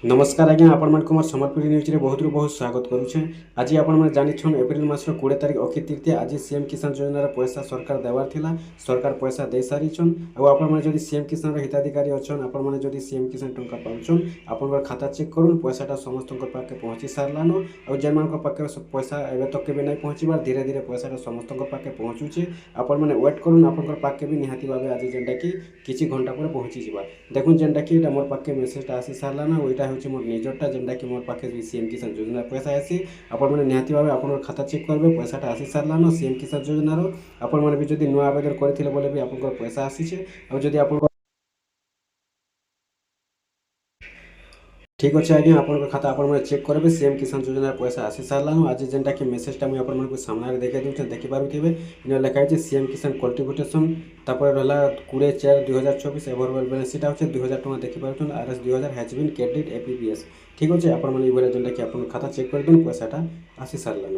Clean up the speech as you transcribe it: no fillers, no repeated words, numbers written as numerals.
नमस्कार आज्ञा आपण मोर सम्बलपुरी न्यूज रे बहुत बहुत स्वागत करुछे। आज आपण जानिछन एप्रिल मासर 20 तारीख अक्षय तृतीया। आज सीएम किसान योजना पैसा सरकार देवार थिला, सरकार पैसा दे सारिछन। आ आपण जदि सीएम किसान हिताधिकारी अछन, आपण जदि सीएम किसान टंका पाउछन, आपण खाता चेक करूँ पैसाटा समस्त पाखे पहुँची सारलान। आ जेन मान पाखे पैसा एवं तक भी नहीं पहुँचबार, धीरे धीरे पैसाटा समस्त पाखे पहुँचुचे। आपण मैंने वेट करूँ, आपण पाखे भी निहाती भाव आज जेनटा कि किछि घंटा पर पहुँची जा। देखुन जेनटा कि मोर पाखे मेसेजटा आसी सारलान। ओइटा हूँ मोर निजरटा जेनटा कि मोर पाखे सीएम किसान योजना पैसा आसी। आपण मैंने निहाती भाव आपण खाता चेक करेंगे, पैसाटा आसी सारलान सीएम किसान योजनार। आपण मैंने भी जदि नुआ आवेदन करथिले बोले भी आपन पैसा आसीचे। आ जदि आपण ठीक अच्छे आज्ञा, आपन खाता आपण चेक करेंगे, सीएम किसान योजना पैसा आसी सारलान। आज जेनटा कि मेसेजटा मुझे आपको सामने देखा दूचे, देखिपारे इन लिखाई सीएम किसान कल्टिवेशन तापर रहा 20/4/2024 एभरेबल बैलेंस सीटा होचे 2000 टका देखिपारे। RS 2000 has been credit APPS. ठीक अच्छे, आपण जेनटा कि खाता चेक कर पैसाटा आसी सारलान।